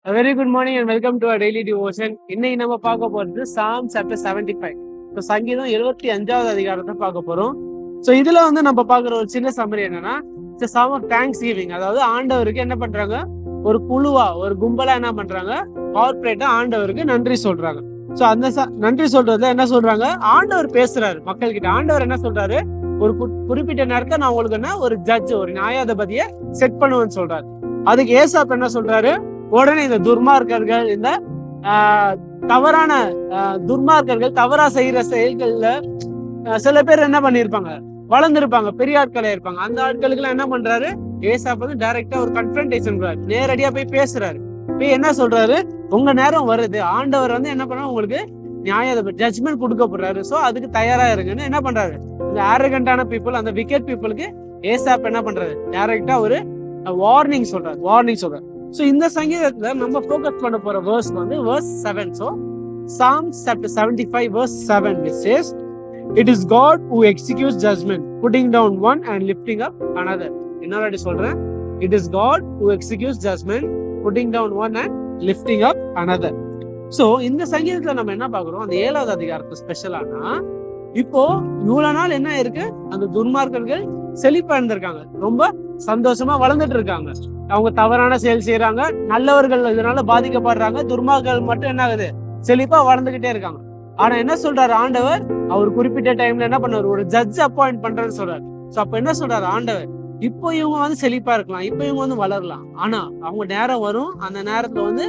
A very good morning and welcome to our daily devotion. இன்னைக்கு நம்ம பார்க்க போறது Psalm chapter 75. ஸோ சங்கீதம் 75வது அதிகாரத்தை பார்க்க போறோம். ஸோ இதுல நம்ம பார்க்குற ஒரு சின்ன சம்மரி என்னன்னா, it's sum of thanksgiving. அதாவது ஆண்டவருக்கு என்ன பண்றாங்க, ஒரு குழுவா ஒரு கும்பலா என்ன பண்றாங்க, கார்பரேட்டா ஆண்டவருக்கு நன்றி சொல்றாங்க. ஸோ அந்த நன்றி சொல்றதுல என்ன சொல்றாங்க, ஆண்டவர் பேசுறாரு மக்கள் கிட்ட. ஆண்டவர் என்ன சொல்றாரு, ஒரு குறிப்பிட்ட நேரத்தை நான் உங்களுக்கு ஒரு ஜட்ஜ், ஒரு நியாயாதிபதியை செட் பண்ணுவேன்னு சொல்றாரு. அதுக்கு ஏசாப் என்ன சொல்றாரு, உடனே இந்த துர்மார்க்கர்கள், இந்த தவறான துர்மார்க்கர்கள் தவறா செய்யற செயல்கள்ல சில பேர் என்ன பண்ணிருப்பாங்க, வளர்ந்துருப்பாங்க, பெரிய ஆட்களா இருப்பாங்க. அந்த ஆட்களுக்கு எல்லாம் என்ன பண்றாரு, ஏசாப் டைரக்டா ஒரு கன்ஃபரன்டேஷன், நேரடியா போய் பேசுறாரு. போய் என்ன சொல்றாரு, உங்க நேரம் வருது, ஆண்டவர் என்ன பண்ண உங்களுக்கு ஜட்ஜ்மெண்ட் கொடுக்க போறாரு. சோ அதுக்கு தயாரா இருங்கன்னு என்ன பண்றாரு, இந்த ஆரகண்டான பீப்புள், அந்த விக்கெட் பீப்புளுக்கு ஏசாப் என்ன பண்றாரு, டைரக்டா ஒரு வார்னிங் சொல்றாரு. So இந்த சங்கீதத்துல நம்ம ஃபோக்கஸ் பண்ண போற verse verse 7. So Psalms chapter 75 verse 7, which says, it is God who executes judgment, putting down one and lifting up another. இன்னொரு சொல்றேன், it is God who executes judgment, putting down one and lifting up another. So இந்த சங்கீதத்துல நம்ம என்ன பார்க்கிறோம், அந்த 7வது அதிகாரத்து ஸ்பெஷலானா, இப்போ இவ்வளவு நாள் என்ன இருக்கு, அந்த துன்மார்க்கர்கள் செழிப்பா இருந்திருக்காங்க, ரொம்ப சந்தோஷமா வளர்ந்துட்டு இருக்காங்க. அவங்க தவறான செயல் செய்யறாங்க, நல்லவர்கள் இதனால பாதிக்கப்படுறாங்க, துர்மார்கள் மட்டும் என்ன ஆகுது, செழிப்பா வளர்ந்துகிட்டே இருக்காங்க. ஆனா என்ன சொல்றாரு ஆண்டவர், அவர் குறிப்பிட்ட டைம்ல என்ன பண்ணாரு, ஒரு ஜட்ஜ் அப்பாயிண்ட் பண்றேன்னு சொல்றாரு. சோ அப்ப என்ன சொல்றாரு ஆண்டவர், இப்போ இவங்க செழிப்பா இருக்கலாம், இப்போ இவங்க வளரலாம், ஆனா அவங்க நேரம் வரும், அந்த நேரத்துல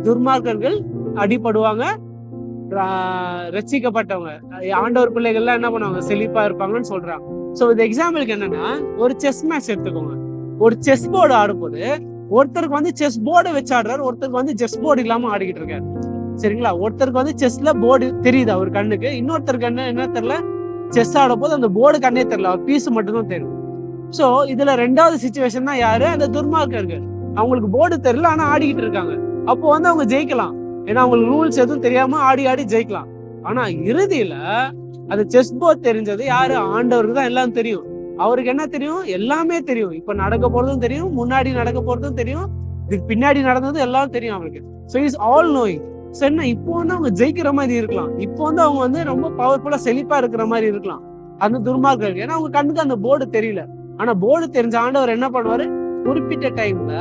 துர்மார்க்கர்கள் அடிபடுவாங்க, ரட்சிக்கப்பட்டவங்க ஆண்டவர் பிள்ளைகள்லாம் என்ன பண்ணுவாங்க, செழிப்பா இருப்பாங்கன்னு சொல்றாங்க. சோ இந்த எக்ஸாம்பிளுக்கு என்னன்னா, ஒரு செஸ் மேட்ச் எடுத்துக்கோங்க. ஒரு செஸ் போர்டு ஆடும்போது ஒருத்தருக்கு செஸ் போர்டு வச்சு ஆடுறாரு, ஒருத்தருக்கு செஸ் போர்டு இல்லாம ஆடிக்கிட்டு இருக்காரு. சரிங்களா, ஒருத்தருக்கு செஸ்ல போர்டு தெரியுது அவர் கண்ணுக்கு, இன்னொருத்தருக்கு என்ன தெரியல, செஸ் ஆடும் போது அந்த போர்டு கண்ணே தெரியல, அவர் பீஸ் மட்டும் தான் தெரியும். சோ இதுல ரெண்டாவது சிச்சுவேஷன் தான் யாரு, அந்த துர்மார்க்கர்கள். அவங்களுக்கு போர்டு தெரியல, ஆனா ஆடிக்கிட்டு இருக்காங்க. அப்போ அவங்க ஜெயிக்கலாம், ஏன்னா அவங்களுக்கு ரூல்ஸ் எதுவும் தெரியாம ஆடி ஆடி ஜெயிக்கலாம். ஆனா இறுதியில அது செஸ் போர்டு தெரிஞ்சது யாரு, ஆண்டவருக்கு தான் எல்லாம் தெரியும். அவருக்கு என்ன தெரியும், எல்லாமே தெரியும். இப்ப நடக்க போறதும் தெரியும், முன்னாடி நடக்க போறதும் தெரியும், இதுக்கு பின்னாடி நடந்தது எல்லாம் தெரியும் அவருக்கு. So is all knowing. So என்ன, இப்போ அவங்க ஜெயிக்கிற மாதிரி இருக்கலாம், இப்போ அவங்க ரொம்ப பவர்ஃபுல்லா செழிப்பா இருக்கிற மாதிரி இருக்கலாம் அந்த துர்மார்க்கர்கள், ஏன்னா அவங்க கண்ணுக்கு அந்த போர்டு தெரியல. ஆனா போர்டு தெரிஞ்ச ஆண்டவர் என்ன பண்ணுவாரு, குறிப்பிட்ட டைம்ல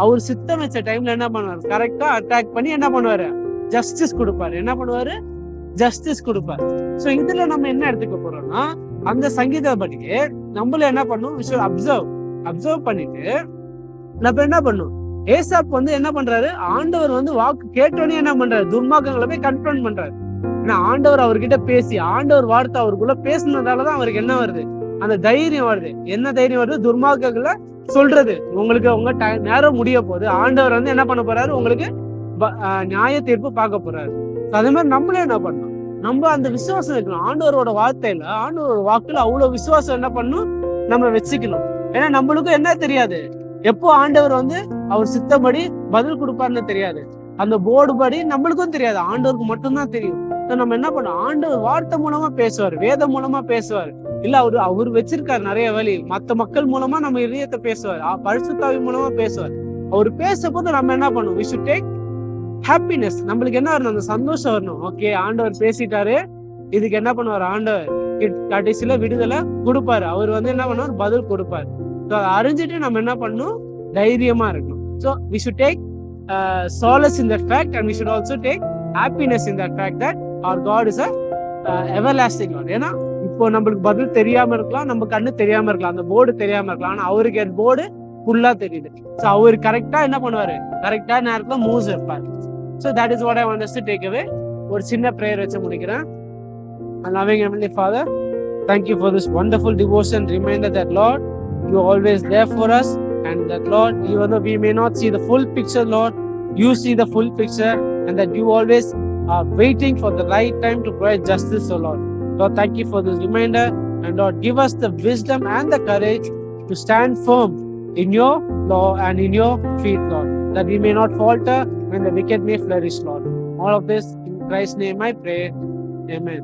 அவர் சித்தம் வச்ச டைம்ல என்ன பண்ணுவாரு, கரெக்டா அட்டாக் பண்ணி என்ன பண்ணுவாரு, ஜஸ்டிஸ் கொடுப்பாரு. என்ன பண்ணுவாரு, ஜஸ்டிஸ் கொடுப்பாரு. சோ இதுல நம்ம என்ன எடுத்துக்க போறோம்னா, அந்த சங்கீதப்படியே நம்மள என்ன பண்ணும், அப்சர்வ் பண்ணிட்டு நம்ம என்ன பண்ணும், ஏசாப் என்ன பண்றாரு, ஆண்டவர் வாக்கு கேட்டோன்னே என்ன பண்றாரு, துர்மார்க்கங்களை போய் கன்ஃபரண்ட் பண்றாரு. ஏன்னா ஆண்டவர் அவர்கிட்ட பேசி, ஆண்டவர் வார்த்தை அவருக்குள்ள பேசினதாலதான் அவருக்கு என்ன வருது, அந்த தைரியம் வருது. என்ன தைரியம் வருது, துர்மார்க்கங்களை சொல்றது, உங்களுக்கு உங்க நேரம் முடிய போகுது, ஆண்டவர் என்ன பண்ண போறாரு, உங்களுக்கு நியாய தீர்ப்பு பார்க்க போறாரு. அதே மாதிரி நம்மளே என்ன பண்ணணும், நம்ம அந்த விசுவாசம் இருக்கணும். ஆண்டவரோட வார்த்தையில, ஆண்டவரோட வாக்குல அவ்வளவு விசுவாசம் என்ன பண்ணும், நம்ம வச்சுக்கணும். ஏன்னா நம்மளுக்கும் என்ன தெரியாது, எப்போ ஆண்டவர் அவர் சித்தப்படி பதில் கொடுப்பாருன்னு தெரியாது, அந்த போர்டு படி நம்மளுக்கும் தெரியாது, ஆண்டவருக்கு மட்டும்தான் தெரியும். நம்ம என்ன பண்ணோம், ஆண்டவர் வார்த்தை மூலமா பேசுவார், வேதம் மூலமா பேசுவார், இல்ல அவர் வச்சிருக்காரு நிறைய வழி, மத்த மக்கள் மூலமா நம்ம இதயத்தை பேசுவார், பரிசுத்தாவி மூலமா பேசுவார். அவர் பேசும்போது நம்ம என்ன பண்ணுவோம், we should take ஹாப்பினஸ். நம்மளுக்கு என்ன வரணும், அந்த சந்தோஷம் வரணும். ஓகே, ஆண்டவர் பேசிட்டாரு, இதுக்கு என்ன பண்ணுவார் ஆண்டவர், கடைசியில விடுதலை கொடுப்பாரு, அவர் என்ன பண்ணுவார், பதில் கொடுப்பாரு. அதை அறிஞ்சிட்டு நம்ம என்ன பண்ணணும், தைரியமா இருக்கணும். So we should take solace in that fact, and we should also take happiness in that fact that our God is a everlasting God. ஏன்னா இப்போ நம்மளுக்கு பதில் தெரியாம இருக்கலாம், நம்ம கண்ணு தெரியாம இருக்கலாம், அந்த போர்டு தெரியாம இருக்கலாம், ஆனா அவருக்கு அந்த போர்டு ஃபுல்லா தெரியுது. சோ அவர் கரெக்டா என்ன பண்ணுவாரு, கரெக்டா நேரத்துல மூவ்ஸ் வைப்பாரு. So that is what I want us to take away. ஒரு சின்ன பிரேயர் வச்சு முடிக்கிறேன். Loving Heavenly Father, thank you for this wonderful devotion, reminder that Lord, you are always there for us, and that Lord, even though we may not see the full picture, Lord, you see the full picture, and that you always are waiting for the right time to provide justice. So Lord, thank you for this reminder, and Lord, give us the wisdom and the courage to stand firm in your law and in your feet, Lord, that we may not falter when the wicked may flourish, Lord. All of this in Christ's name I pray. Amen.